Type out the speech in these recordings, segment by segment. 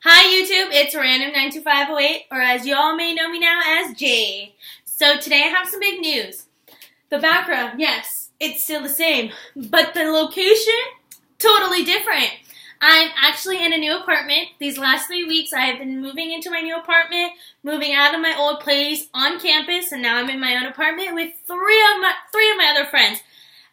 Hi YouTube, it's Random92508, or as you all may know me now as Jay. So today I have some big news. The background, yes, it's still the same, but the location, totally different. I'm actually in a new apartment. These last 3 weeks I have been moving into my new apartment, moving out of my old place on campus, and now I'm in my own apartment with three of my other friends.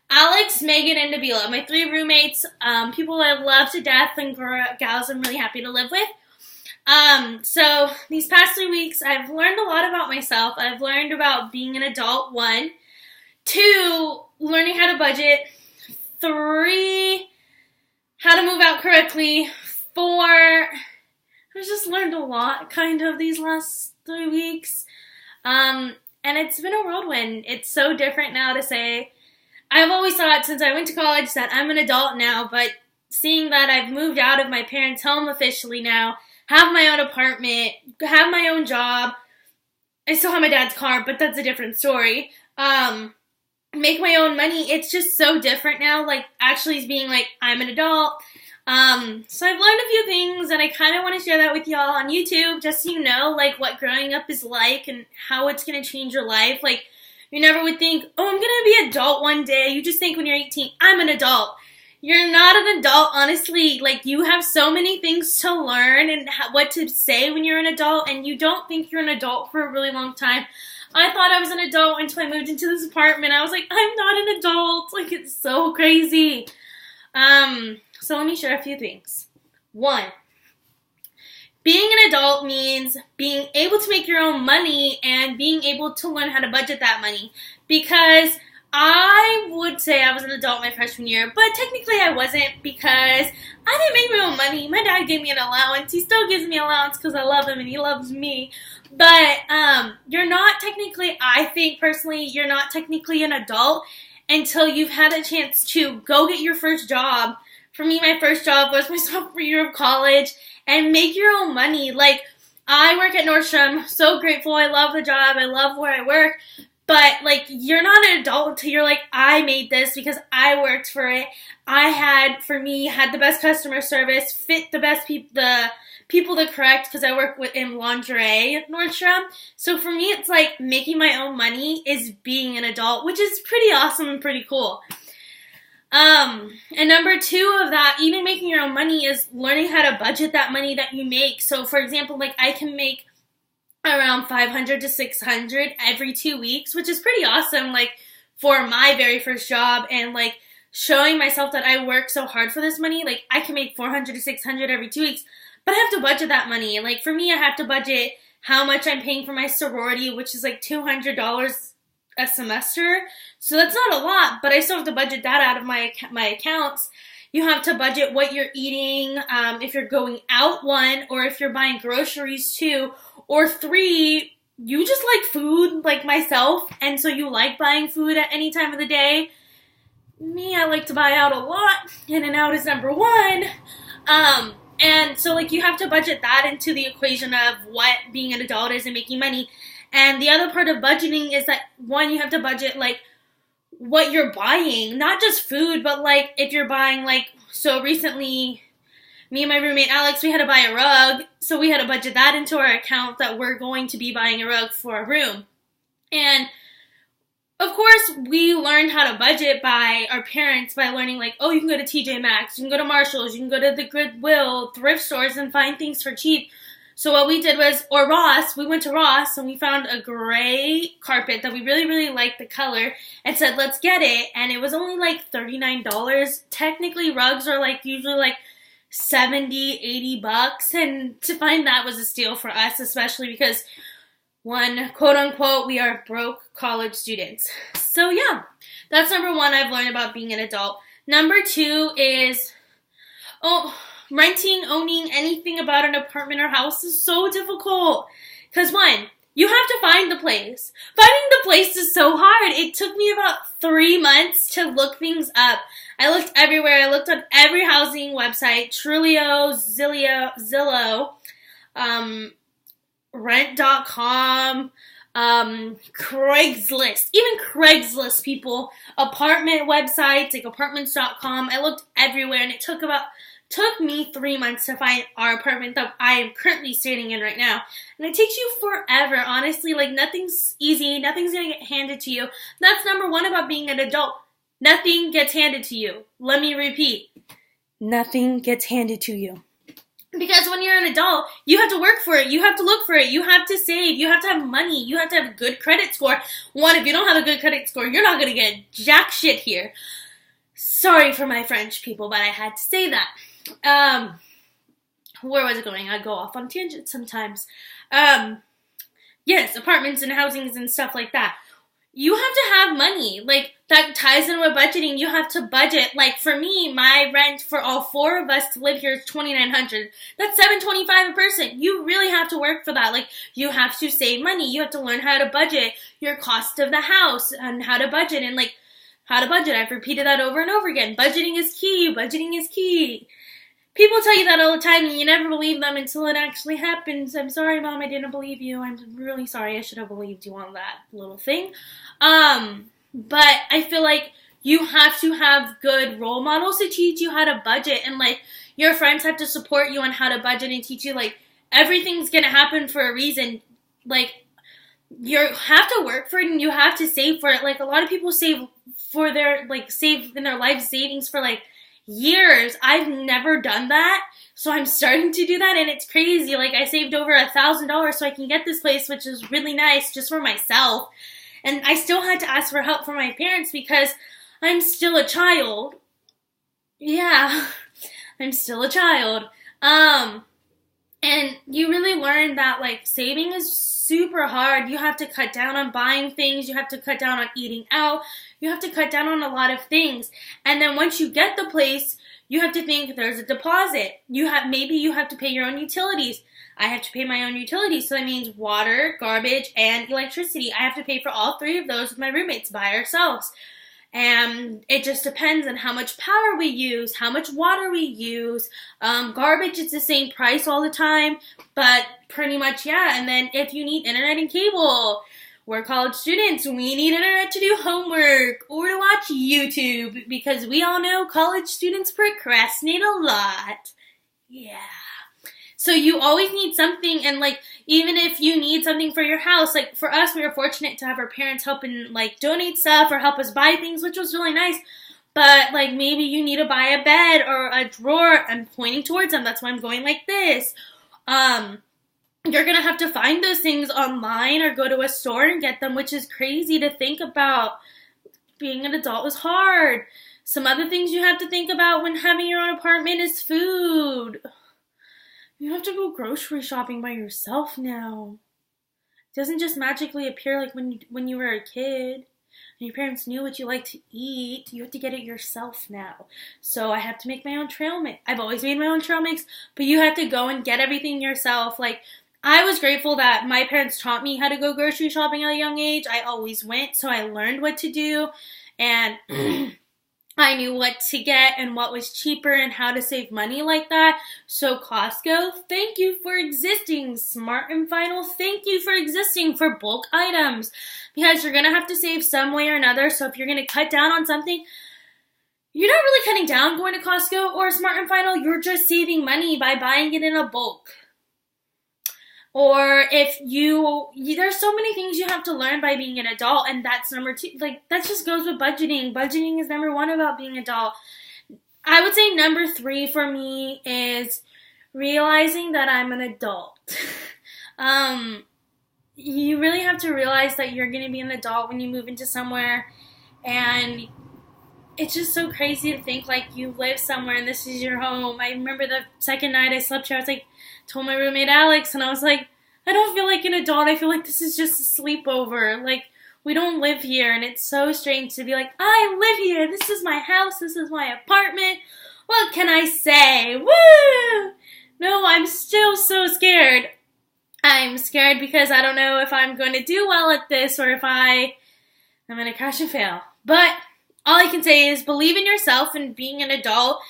Alex, Megan, and Nabila, my 3 roommates, people I love to death and gals I'm really happy to live with. So these past 3 weeks, I've learned a lot about myself. I've learned about being an adult, 1. 2, learning how to budget. 3, how to move out correctly. 4, I've just learned a lot, kind of, these last 3 weeks. And it's been a whirlwind. It's so different now to say. I've always thought since I went to college that I'm an adult now, but seeing that I've moved out of my parents' home officially now, have my own apartment, have my own job. I still have my dad's car, but that's a different story. Make my own money. It's just so different now, like, actually being like, I'm an adult. So I've learned a few things, and I kind of want to share that with y'all on YouTube, just so you know, like, what growing up is like and how it's going to change your life. Like, you never would think, oh, I'm going to be an adult one day. You just think when you're 18, I'm an adult. You're not an adult, honestly. Like, you have so many things to learn and what to say when you're an adult, and you don't think you're an adult for a really long time. I thought I was an adult until I moved into this apartment. I was like, I'm not an adult. Like, it's so crazy. So let me share a few things. 1, being an adult means being able to make your own money and being able to learn how to budget that money. Because I would say I was an adult my freshman year, but technically I wasn't because I didn't make my own money. My dad gave me an allowance. He still gives me allowance because I love him and he loves me. But you're not technically, I think personally, you're not technically an adult until you've had a chance to go get your first job. For me, my first job was my sophomore year of college, and make your own money. Like, I work at Nordstrom, so grateful. I love the job. I love where I work. But, like, you're not an adult until you're like, I made this because I worked for it. I had the best customer service, fit the best people the correct, because I work in lingerie at Nordstrom. So for me, it's like making my own money is being an adult, which is pretty awesome and pretty cool. And number 2 of that, even making your own money, is learning how to budget that money that you make. So for example, like, I can make around $500 to $600 every 2 weeks, which is pretty awesome, like, for my very first job, and, like, showing myself that I work so hard for this money. Like, I can make $400 to $600 every 2 weeks, but I have to budget that money. And, like, for me, I have to budget how much I'm paying for my sorority, which is, like, $200 a semester. So that's not a lot, but I still have to budget that out of my accounts. You have to budget what you're eating, if you're going out, 1, or if you're buying groceries, 2, or 3, you just like food, like myself, and so you like buying food at any time of the day. Me, I like to buy out a lot. In-N-Out is number 1. And so, like, you have to budget that into the equation of what being an adult is and making money. And the other part of budgeting is that, 1, you have to budget, like, what you're buying. Not just food, but, like, if you're buying, like, so recently, me and my roommate Alex, we had to buy a rug. So we had to budget that into our account that we're going to be buying a rug for a room. And, of course, we learned how to budget by our parents by learning, like, oh, you can go to TJ Maxx, you can go to Marshalls, you can go to the Goodwill, thrift stores, and find things for cheap. So what we did was, or Ross, we went to Ross and we found a gray carpet that we really, really liked the color and said, let's get it. And it was only like $39. Technically, rugs are like usually like $70, $80. And to find that was a steal for us, especially because, 1, quote unquote, we are broke college students. So yeah, that's number 1 I've learned about being an adult. Number 2 is, renting, owning anything about an apartment or house is so difficult. Because 1, you have to find the place. Finding the place is so hard. It took me about 3 months to look things up. I looked everywhere. I looked on every housing website, Trulia, Zillow, Rent.com, Craigslist, even Craigslist, people, apartment websites like Apartments.com. I looked everywhere, and it took about took me 3 months to find our apartment that I am currently staying in right now. And it takes you forever, honestly. Like, nothing's easy. Nothing's going to get handed to you. That's number one about being an adult. Nothing gets handed to you. Let me repeat. Nothing gets handed to you. Because when you're an adult, you have to work for it. You have to look for it. You have to save. You have to have money. You have to have a good credit score. One, if you don't have a good credit score, you're not going to get jack shit here. Sorry for my French people, but I had to say that. Where was it going? I go off on tangents sometimes. Yes, apartments and housings and stuff like that. You have to have money. Like, that ties in with budgeting. You have to budget. Like, for me, my rent for all 4 of us to live here is $2,900. That's $725 a person. You really have to work for that. Like, you have to save money. You have to learn how to budget your cost of the house and how to budget. And, like, how to budget. I've repeated that over and over again. Budgeting is key. Budgeting is key. People tell you that all the time, and you never believe them until it actually happens. I'm sorry, Mom, I didn't believe you. I'm really sorry. I should have believed you on that little thing. But I feel like you have to have good role models to teach you how to budget, and, like, your friends have to support you on how to budget and teach you, like, everything's gonna happen for a reason. Like, you have to work for it, and you have to save for it. Like, a lot of people save for their, like, save in their life savings for, like, years. I've never done that, so I'm starting to do that, and it's crazy. Like, I saved over $1,000 so I can get this place, which is really nice just for myself, and I still had to ask for help from my parents because I'm still a child. Yeah, I'm still a child. And you really learn that, like, saving is super hard. You have to cut down on buying things. You have to cut down on eating out. You have to cut down on a lot of things. And then once you get the place, you have to think there's a deposit. Maybe you have to pay your own utilities. I have to pay my own utilities. So that means water, garbage, and electricity. I have to pay for all 3 of those with my roommates by ourselves. And it just depends on how much power we use, how much water we use. Garbage is the same price all the time, but pretty much, yeah. And then if you need internet and cable, we're college students. We need internet to do homework or to watch YouTube because we all know college students procrastinate a lot. Yeah. So you always need something, and, like, even if you need something for your house, like, for us, we were fortunate to have our parents help and, like, donate stuff or help us buy things, which was really nice. But, like, maybe you need to buy a bed or a drawer. I'm pointing towards them. That's why I'm going like this. You're going to have to find those things online or go to a store and get them, which is crazy to think about. Being an adult is hard. Some other things you have to think about when having your own apartment is food. You have to go grocery shopping by yourself now. It doesn't just magically appear like when you were a kid and your parents knew what you like to eat. You have to get it yourself now. So I have to make my own trail mix. I've always made my own trail mix, but you have to go and get everything yourself. Like, I was grateful that my parents taught me how to go grocery shopping at a young age. I always went, so I learned what to do, and I knew what to get and what was cheaper and how to save money like that. So Costco, thank you for existing. Smart and Final, thank you for existing for bulk items. Because you're going to have to save some way or another. So if you're going to cut down on something, you're not really cutting down going to Costco or Smart and Final. You're just saving money by buying it in a bulk. Or if there's so many things you have to learn by being an adult, and that's number 2. Like, that just goes with budgeting. Budgeting is number 1 about being an adult. I would say number 3 for me is realizing that I'm an adult. You really have to realize that you're going to be an adult when you move into somewhere, and it's just so crazy to think, like, you live somewhere and this is your home. I remember the second night I slept here, I was like, told my roommate Alex, and I was like, I don't feel like an adult. I feel like this is just a sleepover. Like, we don't live here, and it's so strange to be like, I live here. This is my house. This is my apartment. What can I say? Woo! No, I'm still so scared. I'm scared because I don't know if I'm going to do well at this or if I'm going to crash and fail. But all I can say is believe in yourself and being an adult.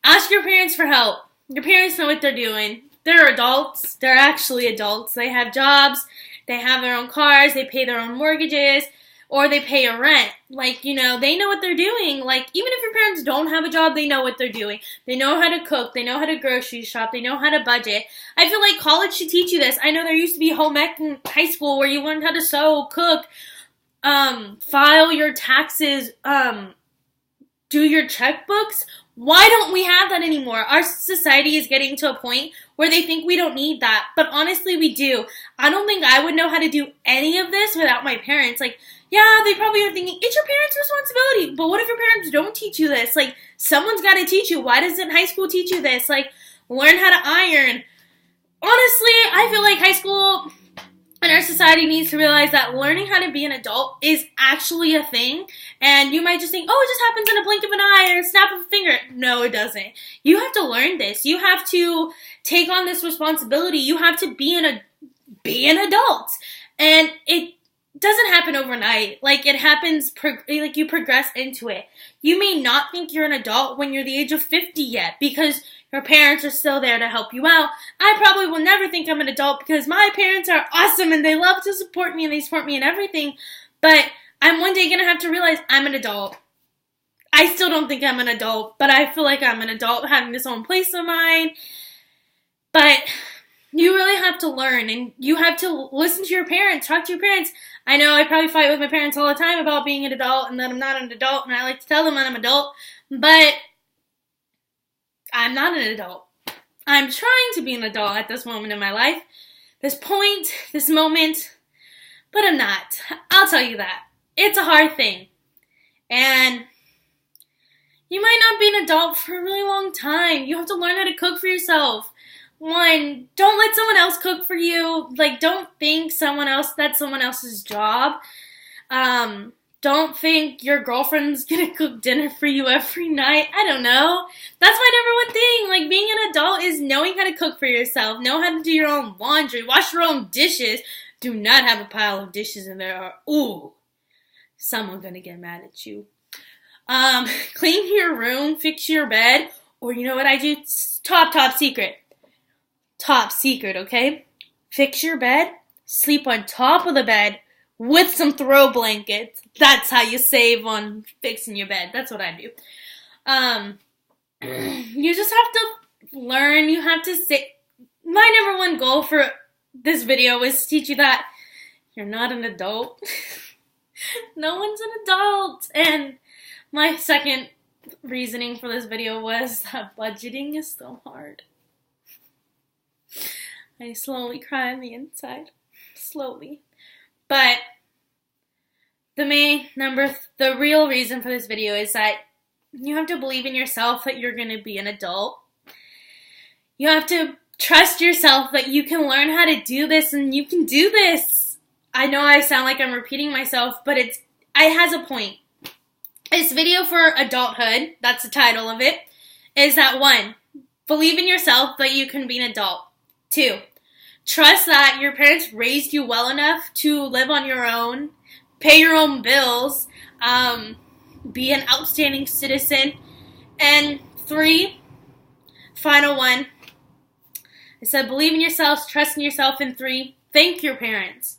Ask your parents for help. Your parents know what they're doing. They're adults. They're actually adults. They have jobs. They have their own cars. They pay their own mortgages. or they pay a rent. Like, you know, they know what they're doing. Like, even if your parents don't have a job, they know what they're doing. They know how to cook. They know how to grocery shop. They know how to budget. I feel like college should teach you this. I know there used to be home ec in high school where you learned how to sew, cook, file your taxes, do your checkbooks. Why don't we have that anymore? Our society is getting to a point where they think we don't need that. But honestly, we do. I don't think I would know how to do any of this without my parents. Like, yeah, they probably are thinking, it's your parents' responsibility. But what if your parents don't teach you this? Like, someone's got to teach you. Why doesn't high school teach you this? Like, learn how to iron. Honestly, I feel like high school and our society needs to realize that learning how to be an adult is actually a thing. And you might just think, oh, it just happens in a blink of an eye or a snap of a finger. No, it doesn't. You have to learn this. You have to take on this responsibility. You have to be an adult. And it doesn't happen overnight. Like, it happens, like, you progress into it. You may not think you're an adult when you're the age of 50 yet, because your parents are still there to help you out. I probably will never think I'm an adult because my parents are awesome and they love to support me and they support me in everything. But I'm one day going to have to realize I'm an adult. I still don't think I'm an adult, but I feel like I'm an adult having this own place of mine. But you really have to learn, and you have to listen to your parents, talk to your parents. I know I probably fight with my parents all the time about being an adult and that I'm not an adult, and I like to tell them I'm an adult, but I'm not an adult. I'm trying to be an adult at this moment in my life, this point, this moment, but I'm not. I'll tell you that. It's a hard thing, and you might not be an adult for a really long time. You have to learn how to cook for yourself. One, don't let someone else cook for you. Like, don't think that's someone else's job. Don't think your girlfriend's gonna cook dinner for you every night. I don't know. That's my number one thing. Like, being an adult is knowing how to cook for yourself. Know how to do your own laundry. Wash your own dishes. Do not have a pile of dishes in there or, ooh, someone's gonna get mad at you. Clean your room. Fix your bed. Or you know what I do? Top secret. Top secret, okay? Fix your bed, sleep on top of the bed with some throw blankets. That's how you save on fixing your bed. That's what I do. You just have to learn. You have to say, my number one goal for this video is to teach you that you're not an adult. No one's an adult. And my second reasoning for this video was that budgeting is so hard. I slowly cry on the inside. Slowly. But the real reason for this video is that you have to believe in yourself that you're going to be an adult. You have to trust yourself that you can learn how to do this and you can do this. I know I sound like I'm repeating myself, but it has a point. This video for adulthood, that's the title of it, is that 1, believe in yourself that you can be an adult. 2, trust that your parents raised you well enough to live on your own, pay your own bills, be an outstanding citizen. And 3, final one, I said believe in yourself, trust in yourself. And 3, thank your parents.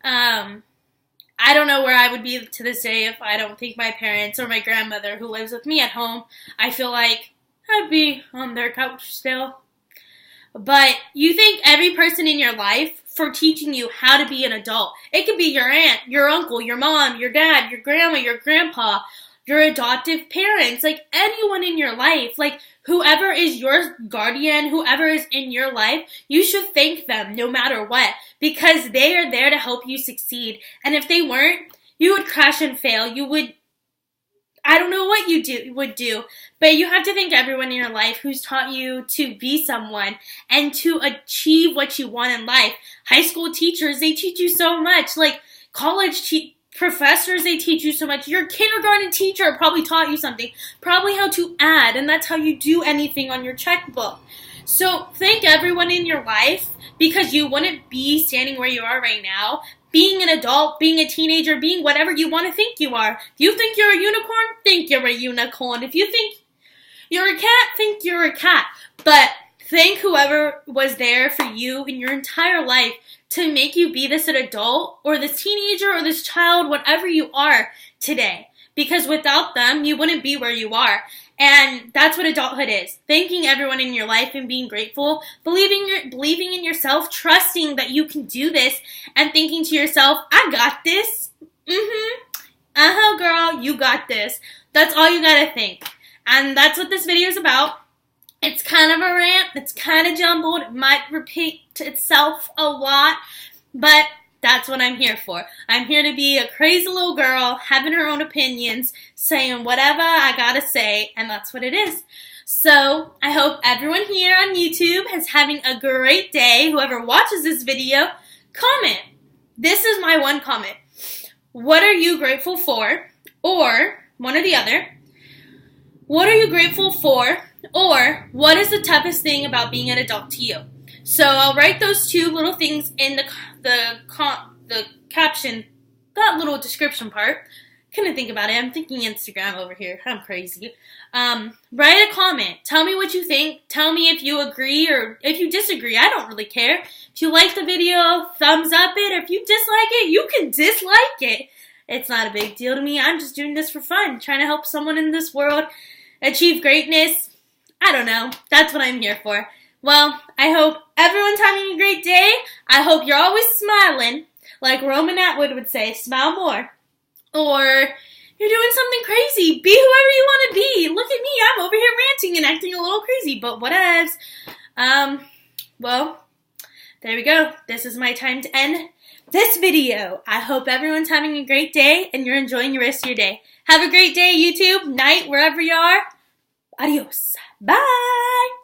I don't know where I would be to this day if I don't thank my parents or my grandmother who lives with me at home. I feel like I'd be on their couch still. But you thank every person in your life for teaching you how to be an adult. It could be your aunt, your uncle, your mom, your dad, your grandma, your grandpa, your adoptive parents, like anyone in your life. Like, whoever is your guardian, whoever is in your life, you should thank them no matter what, because they are there to help you succeed. And if they weren't, you would crash and fail. I don't know what you would do, but you have to thank everyone in your life who's taught you to be someone and to achieve what you want in life. High school teachers, they teach you so much. Like, college professors, they teach you so much. Your kindergarten teacher probably taught you something, probably how to add, and that's how you do anything on your checkbook. So thank everyone in your life, because you wouldn't be standing where you are right now, being an adult, being a teenager, being whatever you want to think you are. If you think you're a unicorn, think you're a unicorn. If you think you're a cat, think you're a cat. But thank whoever was there for you in your entire life to make you be this adult or this teenager or this child, whatever you are today. Because without them, you wouldn't be where you are. And that's what adulthood is. Thanking everyone in your life and being grateful, believing in yourself, trusting that you can do this, and thinking to yourself, I got this. Girl, you got this. That's all you gotta think. And that's what this video is about. It's kind of a rant. It's kind of jumbled. It might repeat itself a lot, but that's what I'm here for. I'm here to be a crazy little girl, having her own opinions, saying whatever I gotta say, and that's what it is. So, I hope everyone here on YouTube is having a great day. Whoever watches this video, comment. This is my one comment. What are you grateful for? Or, one or the other. What are you grateful for? Or, what is the toughest thing about being an adult to you? So I'll write those two little things in the caption, that little description part. Couldn't think about it. I'm thinking Instagram over here. I'm crazy. Write a comment. Tell me what you think. Tell me if you agree or if you disagree. I don't really care. If you like the video, thumbs up it. If you dislike it, you can dislike it. It's not a big deal to me. I'm just doing this for fun, trying to help someone in this world achieve greatness. I don't know. That's what I'm here for. Well, I hope everyone's having a great day. I hope you're always smiling. Like Roman Atwood would say, smile more. Or you're doing something crazy. Be whoever you want to be. Look at me. I'm over here ranting and acting a little crazy, but whatevs. Well, there we go. This is my time to end this video. I hope everyone's having a great day and you're enjoying the rest of your day. Have a great day, YouTube, night, wherever you are. Adios. Bye.